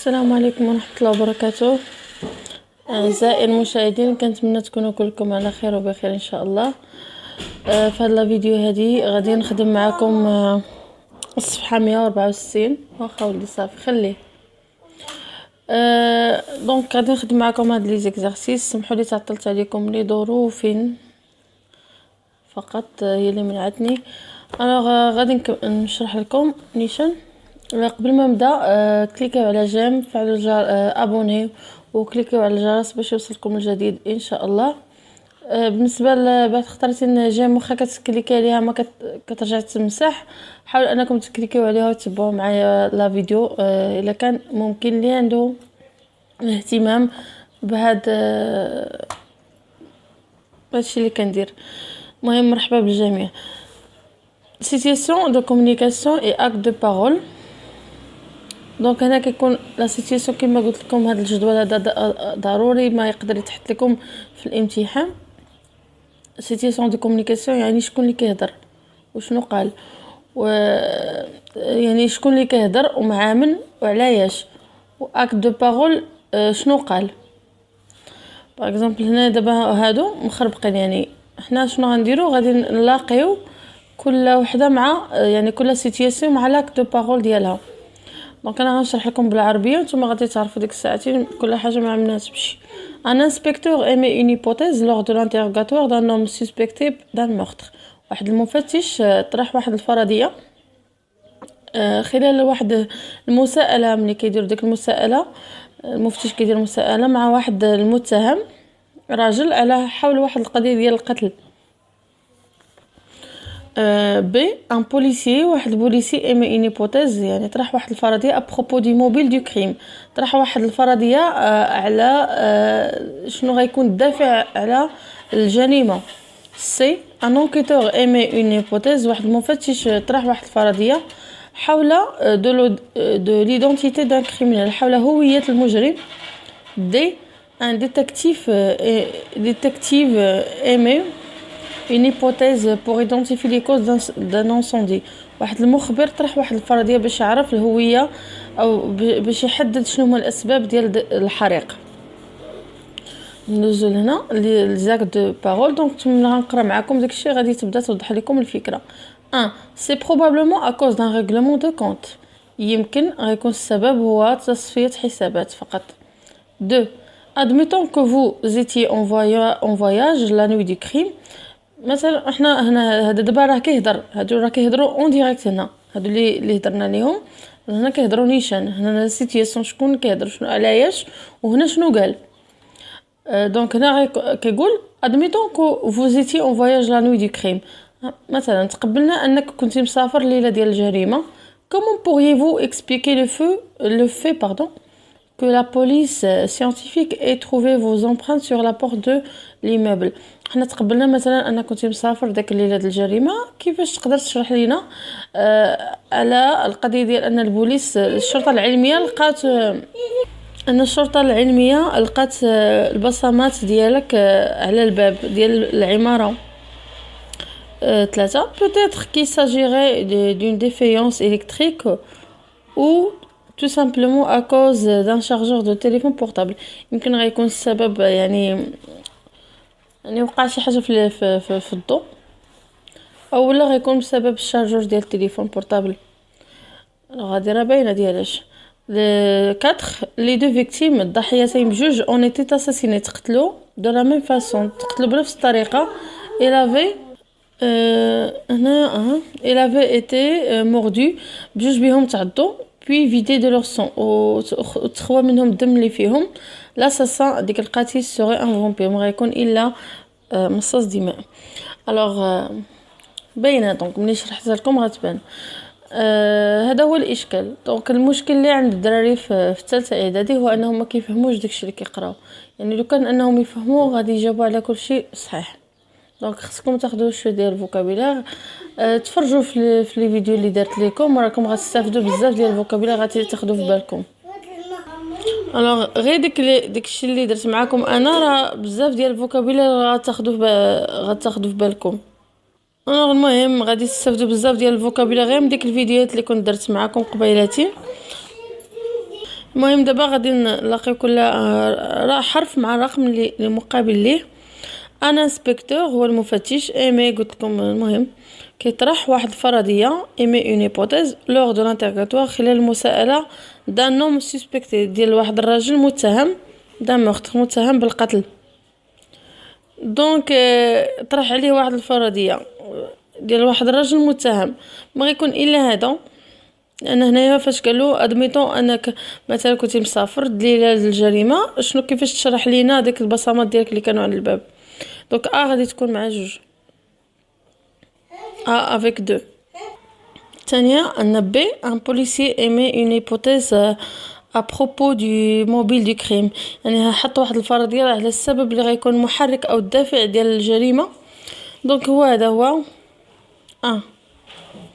السلام عليكم ورحمة الله وبركاته. أعزائي المشاهدين، كنتمنى تكونوا كلكم على خير وبخير إن شاء الله. في هذا الفيديو هذه غادي نخدم معكم الصفحة 164. واخا ولدي صافي خليه. دونك غادي نخدم معكم هاد لي زيكزارسيس. سمحوا لي تعطلت عليكم لظروف فقط هي اللي منعتني. غادي نشرح لكم نيشان. قبل ما نبدا كليكيو على جيم، فعلوا ابوني وكليكيو على الجرس باش يوصلكم الجديد ان شاء الله. بالنسبه بعد اختارتي جيم واخا كتكليكي عليها ما كترجع تمسح، حاولوا انكم تكليكيو عليها وتتبعوا معايا لا فيديو الا كان ممكن اللي عنده اهتمام بهذا هادشي اللي كندير. المهم مرحبا بالجميع. situation de communication et acte de parole. دونك هنا كيكون لا سيتوياسيون كما قلت لكم. هذا الجدول هذا ضروري ما يقدر يتحط لكم في الامتحان. سيتوياسيون دو كومونيكاسيون يعني شكون اللي كيهضر وشنو قال، يعني شكون اللي كيهضر ومع من وعلاش. واكت دو بارول شنو قال. باغ اكزومبل هنا دابا هادو مخربقين، يعني حنا شنو غنديرو، غادي نلاقيو كل وحده مع يعني كل سيتوياسيون مع لاكت دو بارول ديالها. دونك انا غنشرح لكم بالعربيه نتوما غادي تعرفوا ديك الساعتين كل حاجه مع منها تمشي. Un inspecteur émet une hypothèse lors de l'interrogatoire d'un homme suspecté d'un meurtre. واحد المفتش طرح واحد الفرضيه خلال واحد المساءله. ملي كيدير ديك المساءله، المفتش كيدير مساءله مع واحد المتهم راجل على حول واحد القضيه ديال القتل. بي ان بوليسي، واحد البوليسي ايمي اون هيبوتيز يعني طرح واحد الفرضيه ابروبو دي موبيل دو كريم. طرح واحد الفرضيه على شنو غيكون الدافع على الجريمه. سي ان انكيتور ايمي اون هيبوتيز، واحد المفتش طرح واحد الفرضيه حول دو ليدونتيتي دان كريمينال، حول هويه المجرم. دي ان ديتكتيف ايمي une hypothèse pour identifier les causes d'un incendie. واحد المخبر طرح واحد الفرضيه باش يعرف الهويه او باش يحدد شنو هما الاسباب ديال الحريق. ندوزو هنا لي زاك دو بارول. دونك غنقرا معكم داكشي غادي تبدا توضح لكم الفكره. 1 سي probablement à cause d'un règlement de compte، يمكن غيكون السبب هو تصفيه حسابات فقط. 2 admettons que vous étiez en voyage la nuit du crime. مثلا احنا هنا هذا دابا راه كيهضر، هادو راه كيهضروا اون ديريكت. هنا هادو اللي هضرنا ليهم هنا كيهضروا نيشان. هنا السيتوياسيون شكون كيهضر شنو علاش وهنا شنو قال. دونك هنا كيقول admettons que vous étiez en voyage la nuit du crime. مثلا تقبلنا انك كنتي مسافر الليله ديال الجريمه. comment pourriez-vous expliquer le fait que la police scientifique ait trouvé vos empreintes sur la porte de l'immeuble. حنا تقبلنا مثلا انا كنت مسافر داك الليله ديال الجريمه. كيفاش تقدر تشرح لينا على القضيه ديال ان البوليس الشرطه العلميه لقات البصمات ديالك على الباب ديال العماره. 3 peut-être qu'il s'agirait d'une défaillance électrique ou tout simplement à cause d'un chargeur de téléphone portable. يمكن غيكون السبب يعني وقع شي حاجه في الضوء، او لا غيكون بسبب الشارجور ديال التليفون بورطابل. غادي راه باينه ديالاش. 4 لي دو فيكتيم، الضحيتين بجوج اون ايتي اساسيني، تقتلوا دو لا ميم فاسون، تقتلوا بنفس الطريقه. الافي هنا الافي ايتي موردو، بجوج بهم تعضوا puis vider de leur sang وتخوى منهم الدم اللي فيهم. لاساسان ديك القاتل سوري ان فامبير، ما غيكون الا مصاص دماء. الوغ باينه. دونك ملي شرحتها لكم غتبان. هذا هو الاشكال. دونك المشكل اللي عند الدراري في الثالثه اعدادي هو انهم ما كيفهموش داكشي اللي كيقراو. يعني لو كان انهم يفهموا غادي يجاوبوا على كل شيء صحيح. دونك خصكم تاخذوا شويه ديال الفوكابيلار. تفرجوا في لي فيديو اللي درت لكم، راكم غتستافدوا بزاف ديال الفوكابيلار غادي تاخذوا في بالكم. الوغ غير داكشي اللي درت معكم انا راه بزاف ديال الفوكابيلار غتاخذوا في بالكم. الوغ المهم غادي تستافدوا بزاف ديال الفوكابيلار غير من ديك الفيديوهات اللي كنت درت معكم قبيلاتي. المهم دابا غادي نلاقيو كل حرف مع الرقم اللي مقابل ليه. ان انسبكتور هو المفتش، ايمي قلت لكم المهم كيطرح واحد الفرضيه، ايمي اون هيبوتيز لور دو لانتيغاتوار خلال المساءله دان نوم سوسبكتي ديال واحد الراجل متهم، دان مورت متهم بالقتل. دونك طرح عليه واحد الفرضيه ديال واحد الراجل متهم، ما غيكون الا هذا. لان هنايا فاش قالوا ادميتون انك مثلا كنتي مسافر دليل الجريمه، شنو كيفاش تشرح لينا ديك البصمات ديالك اللي كانوا على الباب. دونك غادي تكون مع جوج افيك دو. ثانيا ان بي ان بوليسي ايمي اون هيبوتيز ابروبو دو موبيل دو كريم، يعني حط واحد الفرضيه على السبب اللي غيكون محرك او الدافع ديال الجريمه. دونك هذا هو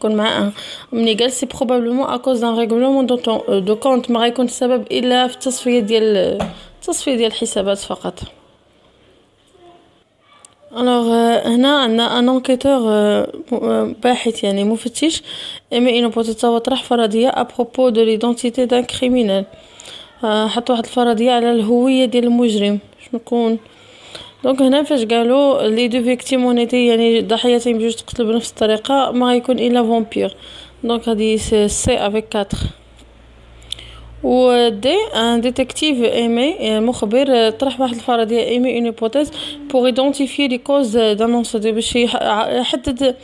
كون مع ملي قال سي بروبابلمون اكوز دان ريغولمون دو كونت، ما غيكون السبب الا في التصفيه ديال الحسابات فقط. الوغ هنا عندنا ان انكيتور باحث يعني مفتش، ايمي اون بوتيتا طرح فرضيه ابروبو دو ليدونتيتي دان كريمينال، حط واحد الفرضيه على الهويه ديال المجرم شنو يكون. دونك هنا فاش قالوا لي دو فيكتيمونيتي يعني ضحيتين بجوج تقتلوا بنفس الطريقه، ما غيكون الا فامبير. دونك هذه سي افيك 4. و دي ان ديتكتيف ايمي مخبر طرح واحد الفرضيه ايمي اون هيبوتيز بور ايدونتيفي لي كوز دانونس باش يحدد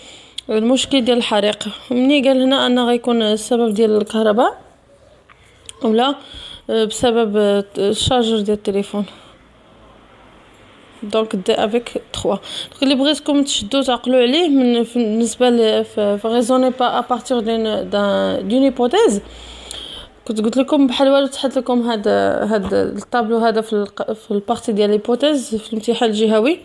المشكل ديال الحريق. مني قال هنا ان غيكون السبب ديال الكهرباء ولا بسبب الشارجر ديال التليفون. دونك دي افيك 3. دونك اللي بغيتكم تشدوا تعقلوا عليه بالنسبه فريزوني با ابارتير دون هيبوتيز. كنت قلت لكم بحال والو تحط لكم هاد الطابلو هذا في البارتي ديال ليبوتيز في الامتحان الجهوي.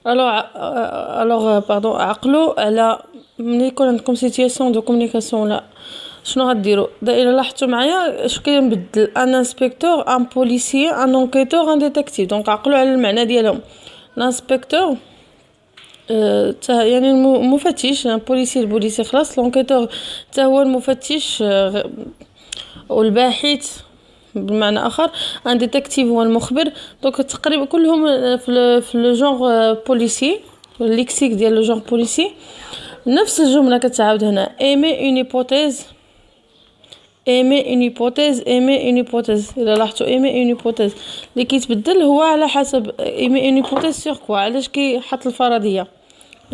الوغ باردون عقلوا على ملي يكون عندكم سيتياسيون دو كومونيكاسيون لا شنو غديروا. الا لاحظتوا معايا اش كنبدل ان انسبكتور ان بوليسي ان انكيتور ان ديتكتيف. دونك عقلوا على المعنى ديالهم. الانسبكتور يعني المفتش، البوليسي خلاص. لونكيتور حتى هو المفتش والباحث بمعنى اخر. ان ديتكتيف هو المخبر. دونك تقريبا كلهم في لو جونغ بوليسي، الليكسيك ديال لو جونغ بوليسي. نفس الجمله كتعاود هنا ايمي اون هيبوتيز ايمي اون هيبوتيز ايمي اون هيبوتيز. الا لاحظتوا ايمي اون هيبوتيز اللي كيتبدل هو على حسب ايمي اون هيبوتيز سيغ كوا، علاش كيحط الفرضيه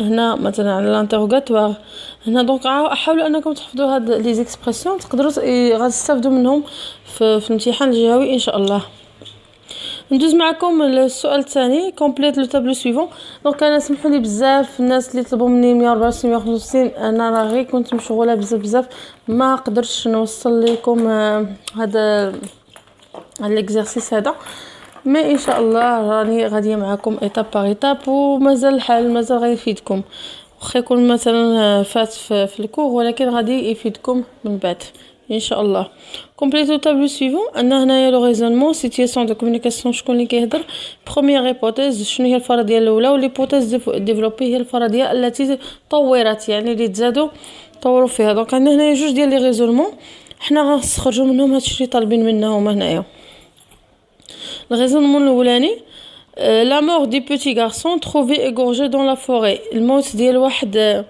هنا مثلا على الانتروغاتوار هنا. دونك حاولوا انكم تحفظوا هاد لي زيكسبرسيون، تقدروا غتستافدوا منهم في الامتحان الجهوي ان شاء الله. ندوز معكم السؤال الثاني كومبليت لو تابلو سويفون. دونك انا سمحوا لي بزاف الناس اللي طلبوا مني 164 165، انا راه غير كنت مشغوله بزاف ما قدرتش نوصل لكم هذا الاكزرسيس هذا. ما ان شاء الله راني غاديه معكم ايتاب باغ ايتاب، ومازال الحال مازال غيفيدكم. واخا يكون مثلا فات في الكور ولكن غادي يفيدكم من بعد ان شاء الله. كومبليتو تابلو سويفون. ان هنايا لو ريزونمون سيتياسيون دو كومونيكاسيون شكون اللي كيهضر. بروميير هيبوتيز شنو هي الفرضيه الاولى، وليبوتيز ديفلوبي هي الفرضيه التي طورت يعني اللي تزادوا طوروا فيها. دونك عندنا هنايا جوج ديال لي ريزونمون حنا غنخرجوا منهم هادشي اللي طالبين منا هما هنايا. الريزونمون الاولاني لا مور دي بوتي غارسون تروفي ايغورجي دون لا فوري. الموت ديال واحد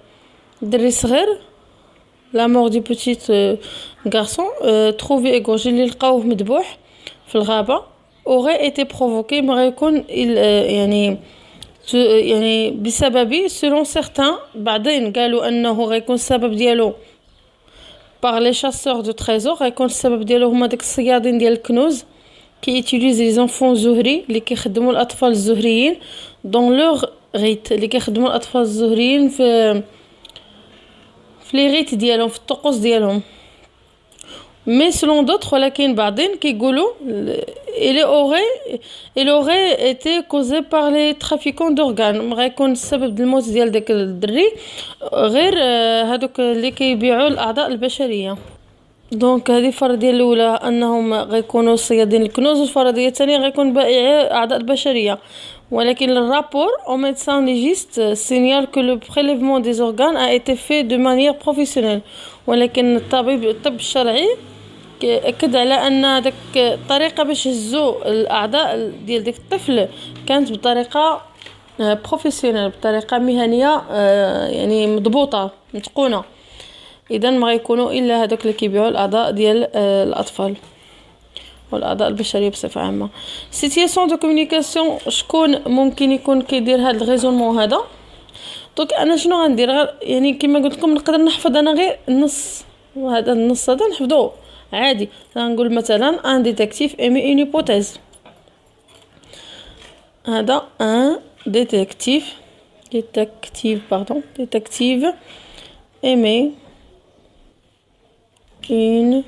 دري صغير لا مور دي بوتيت غارسون تروفي ايغورجي اللي لقاوه مذبوح في الغابه اوغي ايتي بروفوكي ما غيكون يعني بسبب سيلون سيغتان. بعدين قالوا انه غيكون السبب ديالو باغ لي شاسور دو تريزور، غيكون السبب ديالو هما داك الصيادين ديال الكنوز كي يوتيليز لي زونفون زهري اللي كيخدموا الاطفال الزهريين دون لوغ ريت، اللي كيخدموا الاطفال الزهريين في لي ريت ديالهم في الطقوس ديالهم. مي سلون دوطخ ولكن بعدين كيقولوا il aurait été causé par les trafiquants d'organes. ما غيكون السبب الموت ديال داك الدري غير هادوك اللي كيبيعوا الاعضاء البشريه. دونك هذه الفرضيه الاولى انهم غيكونوا صيادين الكنوز، والفرضيه الثانيه غيكون بائعي اعضاء البشريه. ولكن الرابور au médecin légiste signale que le prélèvement des organes a été fait de manière professionnelle. ولكن الطب الشرعي اكد على ان داك الطريقه باش يهزو الاعضاء ديال داك الطفل كانت بطريقه بروفيسيونيل، بطريقه مهنيه يعني مضبوطه متقونه. اذا ما غيكونوا الا هذوك اللي كيبيعوا الاعضاء ديال الاطفال والاعضاء البشريه بصفه عامه. سيتياسيون دو كومونيكاسيون شكون ممكن يكون كيدير هذا الريزونمون هذا؟ دونك انا شنو غندير؟ يعني كما قلت لكم نقدر نحفظ انا غير النص، وهذا النص هذا نحفظوه عادي. غنقول مثلا ان ديتيكتيف ايمي اون هيبوتيز، هذا ان ديتيكتيف ايمي اون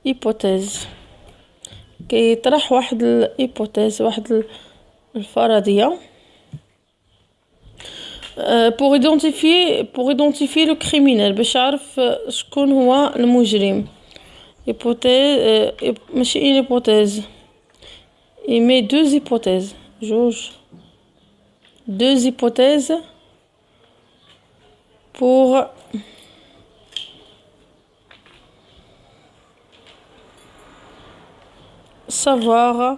هيبوتيز، كيطرح واحد الهيبوتيز، واحد الفرضيه pour identifier le criminel، باش يعرف شكون هو المجرم. hypothèse ماشي une hypothèse، il met deux hypothèses، deux hypothèses pour savoir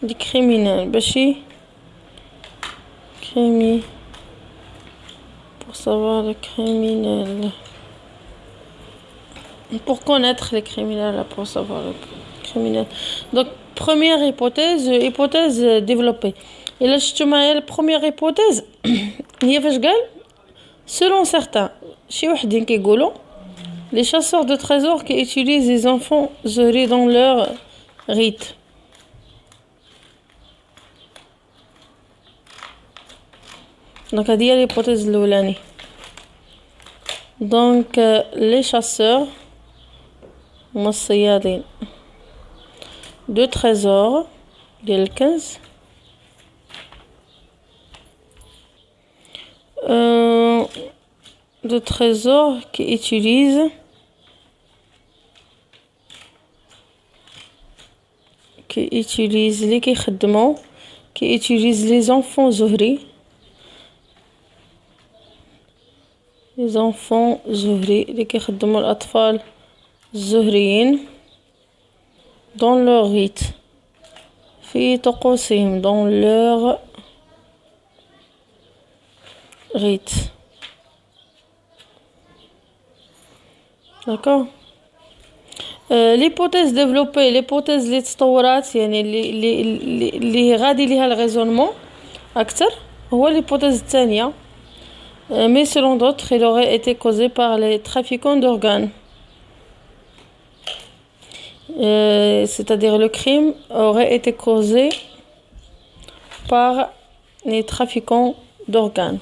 les criminels. باشي pour savoir les criminels، pour connaître les criminels, pour savoir les criminels. Donc première hypothèse développée. Et là شفتوا معايا première hypothèse هي فاش قال selon certains، شي وحدين كيقولوا les chasseurs de trésors qui utilisent les enfants heureux dans leur rite. Donc هذه هي l'hypothèse الاولاني. Donc les chasseurs هما الصيادين de trésors ديال الكنز de trésors qui utilisent اللي كيخدموا qui utilisent les enfants زهري، les enfants زهري اللي كيخدموا الأطفال الزهريين dans leur rite، في طقوسهم dans leur rite. D'accord. l'hypothèse développée، l'hypothèse اللي تطورات يعني اللي غادي ليها الريزونمون اكثر هو l'hypothèse الثانيه. mais selon d'autres il aurait été causé par les trafiquants d'organes. C'est-à-dire le crime aurait été causé par les trafiquants d'organes.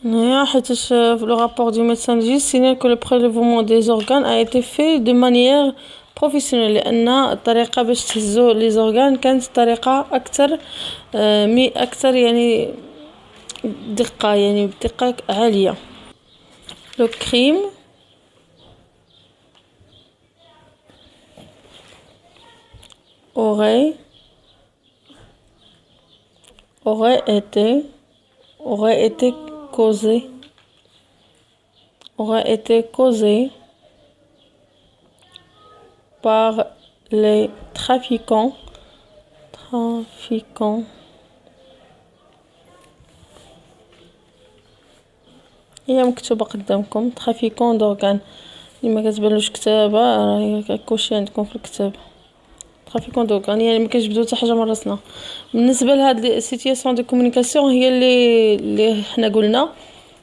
Le rapport du médecin légiste signale que le prélèvement des organes a été fait de manière professionnelle، لأن الطريقة باش تهزو les organes كانت طريقة أكثر يعني دقة، يعني بدقة عالية. Le crime aurait été causé par les trafiquants هي مكتوبة قدامكم trafiquants d'organes، اللي ما كتبانلوش كتابة راهي كلشي عندكم في الكتاب. trafiquants d'organes يعني ما كنجبدو حتى حاجة من راسنا. بالنسبة لهاد السيتياسيون دو كومونيكاسيون هي اللي حنا قلنا،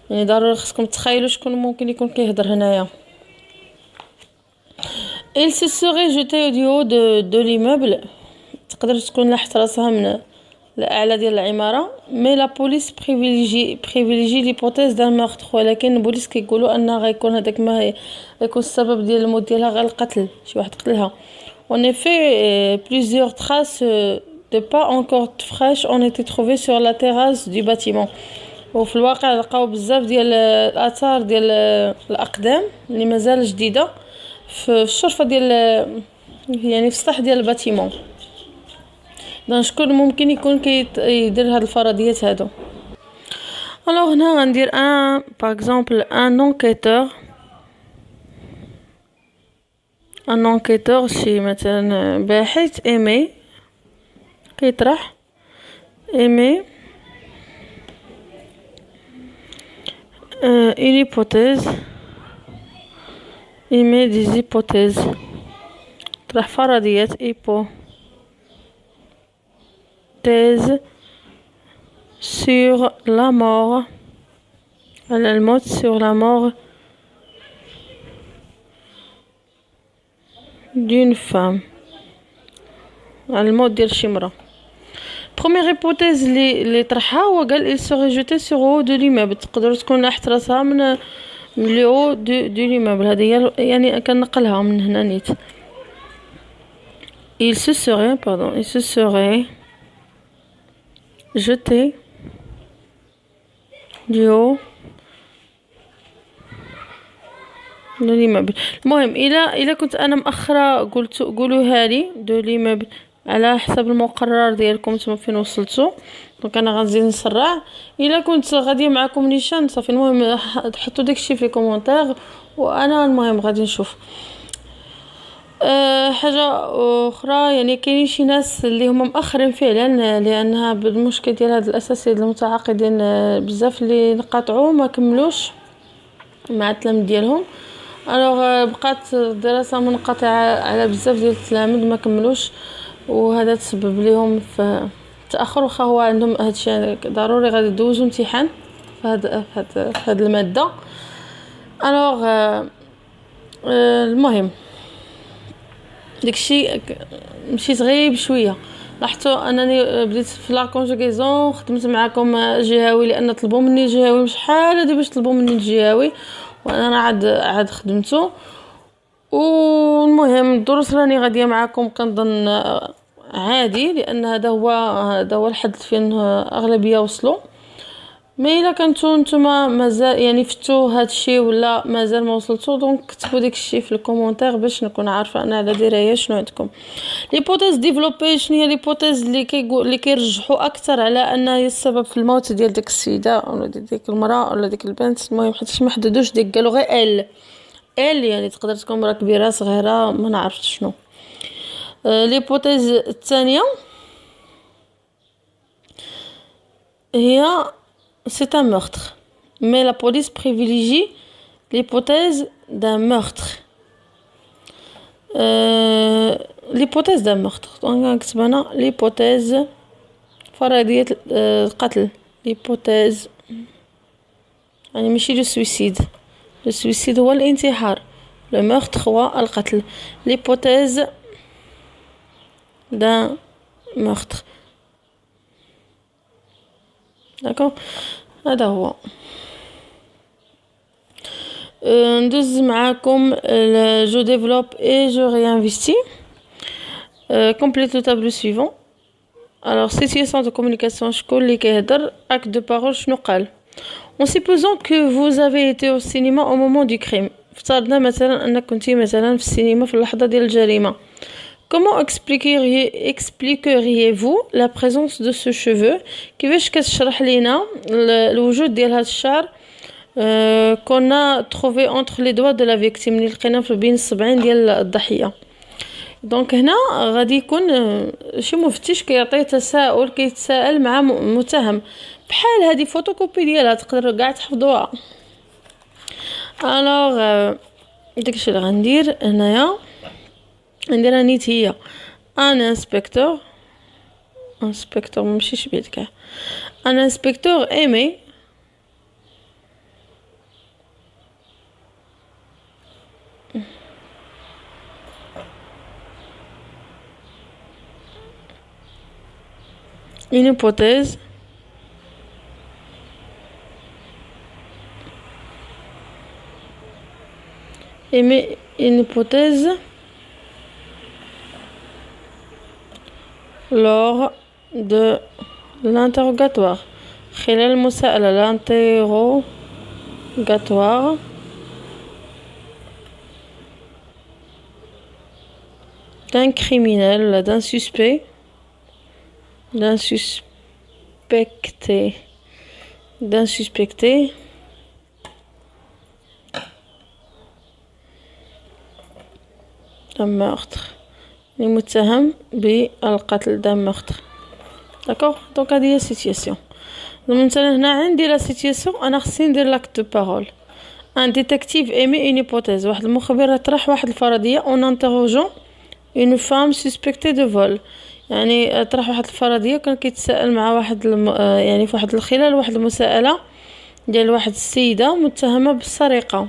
يعني ضروري خصكم تخيلوا شكون ممكن يكون كيهضر هنايا. il se serait jeté du haut de l'immeuble، تقدر تكون لاحت راسها من الاعلى ديال العماره. مي لا بوليس بريفيليجي ليبوتيز دان مورتر، ولكن البوليس كيقولوا ان غيكون هذاك ما غيكون السبب ديال الموت ديالها غير القتل، شي واحد قتلها. en effet plusieurs traces de pas encore fraîches ont été trouvées sur la terrasse du bâtiment. وفي الواقع لقاو بزاف ديال الاثار ديال الاقدام اللي مازال جديده في الشرفه ديال يعني في السطح ديال الباتيمون. دونك شكون ممكن يكون كيدير هاد الفرضيات هادو؟ Alors هنا غندير un par exemple un enquêteur شي مثلا باحث ايمي كيطرح ايمي une hypothèse émet des hypothèses طرح فرضيات hypothèse sur la mort على الموت sur la mort d'une femme على الموت ديال شي مرأة. première hypothèse اللي طرحها هو قال il serait jeté sur haut de l'immeuble. تقدر تكون لاحت راسها من لي هو دو l'immeuble. هذه هي يعني كنقلها من هنا نيت. il se serait jeté du haut de l'immeuble. المهم الا كنت انا مأخرة قولوها لي دو l'immeuble على حسب المقرر ديالكم نتوما فين وصلتوا. دونك انا غنزيد نسرع. الا كنت غاديه معكم نيشان صافي. المهم تحطوا داكشي في لي كومونتير وانا المهم غادي نشوف. حاجه اخرى يعني كاينين شي ناس اللي هما مأخرين فعلا لانها بالمشكل ديال هذا الاساسي المتعاقدين بزاف اللي نقاطعوا ما كملوش مع التلاميذ ديالهم. الوغ بقات الدراسه منقطعه على بزاف ديال التلاميذ ما كملوش وهذا تسبب لهم في تاخر. واخا هو عندهم هادشي ضروري غادي يدوزوا امتحان في هاد الماده. الوغ المهم داكشي مشيت غير بشويه. لاحظتوا انني بديت في لا كونجوغيزون خدمت معكم جهوي لان طلبوا مني الجهوي شحال هادي باش طلبوا مني الجهوي وانا عاد خدمته. والمهم الدروس راني غاديه معكم كنظن عادي لان هذا هو الحد فين اغلبيه وصلوا. ما الا كنتو نتوما مازال يعني فتو هادشي ولا مازال ما وصلتو دونك كتبوا داكشي في الكومونتير باش نكون عارفه انا على درايه شنو عندكم. ليبوتيز ديفلوبي شنو هي ليبوتيز اللي كيرجحوا اكثر على ان هي السبب في الموت ديال ديك السيده ولا ديك المراه ولا ديك البنت. المهم حيت ما حددوش ديك قالوا غير ال يعني تقدر تكون مراه كبيره صغيره ما نعرفش شنو. ليبوتيز الثانيه هي c'est un meurtre mais la police privilégie l'hypothèse d'un meurtre. l'hypothèse d'un meurtre donc نكتب انا l'hypothèse فرضية القتل. l'hypothèse يعني ماشي لو سويسيد هو الانتحار. لو meurtre هو القتل. l'hypothèse d'un meurtre. d'accord هذا هو. ندوز معاكم جو ديفلوب et je réinvestis. complète le tableau suivant. alors situation de communication شكون اللي كيهضر acte de parole شنو قال. en supposant que vous avez été au cinéma au moment du crime. افترضنا مثلا انك كنتي مثلا في السينما في اللحظه ديال الجريمه. comment expliqueriez-vous la présence de ce cheveu. كيفاش كتشرح لينا الوجود ديال هذا الشعر qu'on a trouvé entre les doigts de la victime اللي لقينا في بين الصبعين ديال الضحيه. دونك هنا غادي يكون شي مفتش كيعطي تساؤل كيتساءل مع متهم بحال هذه فوتوكوبي ديالها تقدروا كاع تحفظوها. الوغ داكشي اللي غندير هنايا نديرها نيت هي ان انسبكتور ماشي بيد كاع ان انسبكتور ايمي une hypothèse lors de l'interrogatoire. خلال المساءلة l'interrogatoire d'un criminel d'un suspecté d'un suspecté d'un meurtre المتهم بالقتل d'un meurtre. داكوغ دونك هذه هي السيتياسيون. مثلا هنا عندي لا سيتياسيون انا خصني ندير لاكت دو بارول. ان ديتكتيف ايمي اون هيبوتيز، واحد المخبر طرح واحد الفرضيه اون انتروجون اون فام سوسبكتي دو فول، يعني طرح واحد الفرضيه وكان كيتساءل مع واحد يعني في واحد الخلال واحد المساءله ديال واحد السيده متهمه بالسرقه.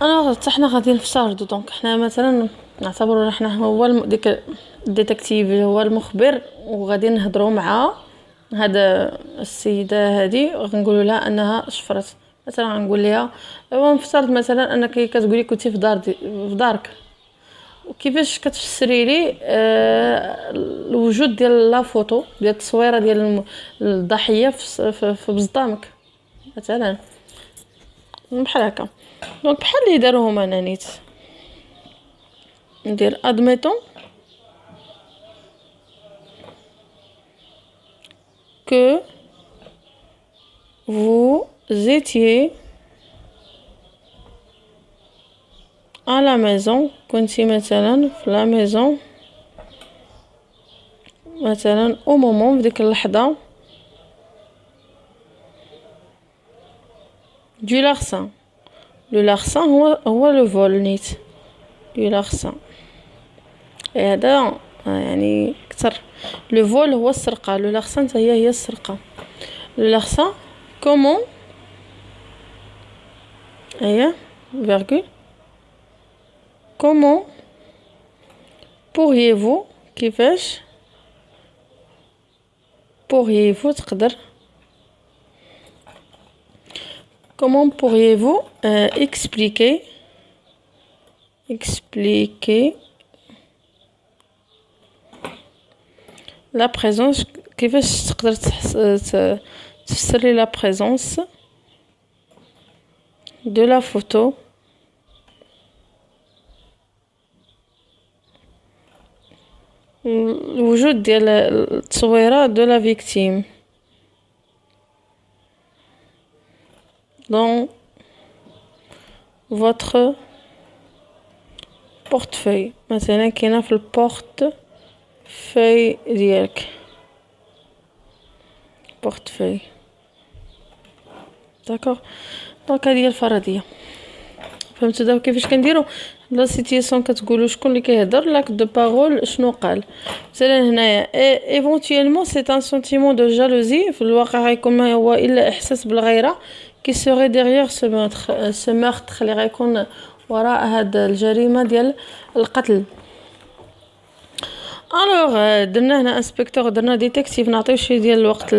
انا حتى حنا غادي نفترضوا دونك حنا مثلا نعتبروا حنا هو ديك الديتكتيف هو المخبر وغادي نهضروا مع هذا السيده هذه غنقولوا لها انها شفرت. مثلا غنقول لها ونفترض مثلا انك كتقولي كنتي في دارك وكيفاش كتفسري لي الوجود ديال لا فوتو ديال التصويره ديال الضحيه في بصدامك مثلا بحال هكا. دونك بحال اللي داروه هما نانيت ندير admettons que vous étiez à la maison كنتي مثلا في la maison مثلا au moment في ديك اللحظة du larcin. le larcin هو le vol نيت du larcin. هذا يعني كتر لو فول هو السرقه، لو لارسان هي السرقه. لو لارسان كومون هي فيرغول كومون pourriez-vous كيفاش pourriez-vous تقدر comment pourriez-vous expliquer la présence كيفاش تقدر تفسر لي la présence de la photo الوجود ديال التصويره de la victime dans votre portefeuille. مثلا كاينه في البورت في ديالك بورتفوي. داكوغ دونك هذه هي الفرضيه. فهمتوا دابا كيفاش كنديروا لا سيتياسيون؟ كتقولوا شكون اللي كيهضر لاك دو بارول شنو قال. مثلا هنايا ايفونتويلمون سي ان سنتيمون دو جالوزي، في الواقع غيكون ما هو الا احساس بالغيره كي سوري ديغيغ سو مورتر اللي غيكون وراء هاد الجريمه ديال القتل. الوغ درنا هنا انسبكتور درنا ديتكتيف نعطيو شي ديال الوقت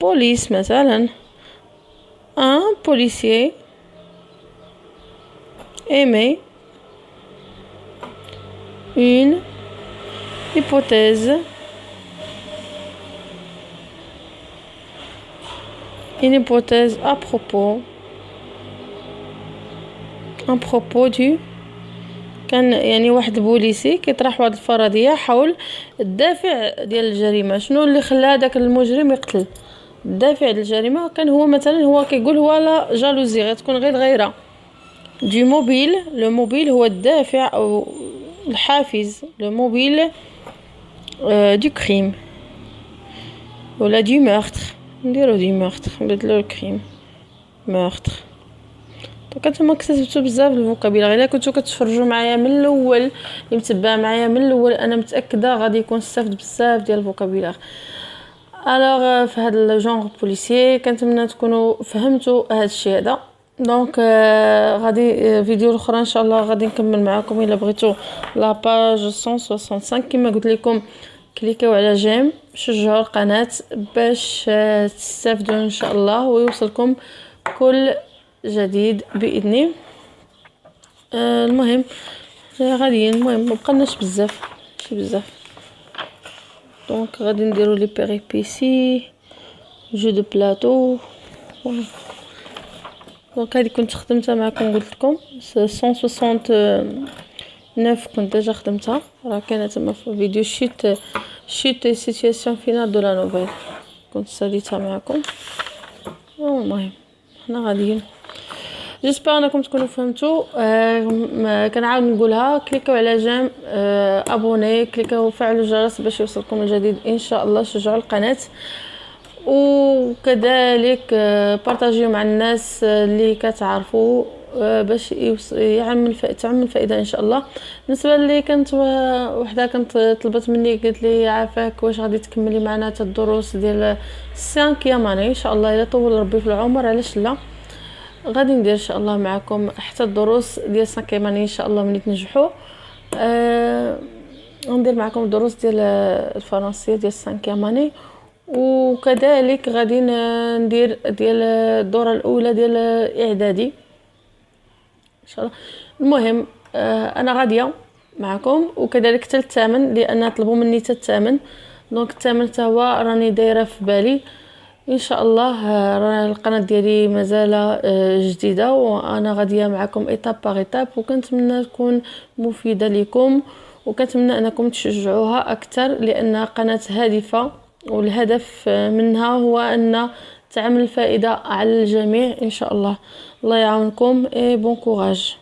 بوليس. مثلا ان بوليسيي émet une hypothèse à propos du كان يعني واحد بوليسي كيطرح واحد الفرضيه حول الدافع ديال الجريمه، شنو اللي خلى داك المجرم يقتل. الدافع ديال الجريمه كان هو مثلا هو كيقول هو لا جالوزي غتكون غير الغيره du mobile. le mobile هو الدافع أو الحافز. le mobile du crime ولا du meurtre. نديرو du meurtre نبدلو الكريم meurtre. دونك نتوما كتبتو بزاف الفوكابيلار. الا كنتو كتفرجوا معايا من الاول متبع معايا من الاول انا متاكده غادي يكون استفد بزاف ديال الفوكابيلار. الوغ في هذا الجونغ بوليسيي كنتمنى تكونوا فهمتوا هذا الشيء هذا. دونك غادي فيديو اخرى ان شاء الله غادي نكمل معكم. الا بغيتو لا باج 165 كما قلت لكم كليكيو على جيم شجعوا القناه باش تستافدوا ان شاء الله ويوصلكم كل جديد باذن. المهم غاديين المهم مبقناش بزاف شي بزاف. دونك غادي نديرو لي بيريبيسي جو دو بلاطو. دونك هذه كنت خدمتها معكم قلت لكم 169 كنت ديجا خدمتها راه كاينه تما في فيديو شيت سيتوياسيون فينال دو لا نوفيل. كنت ساليتها معكم. المهم حنا غاديين. جيسبر انكم تكونوا فهمتوا. كنعاود نقولها، كليكوا على جيم، ابوني، كليكوا وفعلوا الجرس باش يوصلكم الجديد ان شاء الله. شجعوا القناه، وكذلك بارطاجيو مع الناس اللي كتعرفوا باش تعمل الفائده ان شاء الله. بالنسبه لي كانت وحده كانت طلبت مني، قالت لي عافاك واش غادي تكملي معنا حتى الدروس ديال السانكيام اني ان شاء الله، الا طول ربي في العمر علاش لا. غادي ندير ان شاء الله معكم حتى الدروس ديال السانكيام اني ان شاء الله ملي تنجحوا. ندير معكم الدروس ديال الفرنسيه ديال السانكيام اني، وكذلك غادي ندير ديال الدوره الاولى ديال الاعدادي ان شاء الله. المهم انا غاديه معكم، وكذلك حتى الثامن لان طلبوا مني حتى الثامن. دونك الثامن حتى هو راني دايره في بالي ان شاء الله. راه القناه ديالي مازال جديده، وانا غاديه معكم ايتاب باغ ايتاب، وكنتمنى تكون مفيده لكم، وكنتمنى انكم تشجعوها اكثر لان قناه هادفه، والهدف منها هو ان تعمل فائده على الجميع ان شاء الله. الله يعاونكم، اي بون كوراج.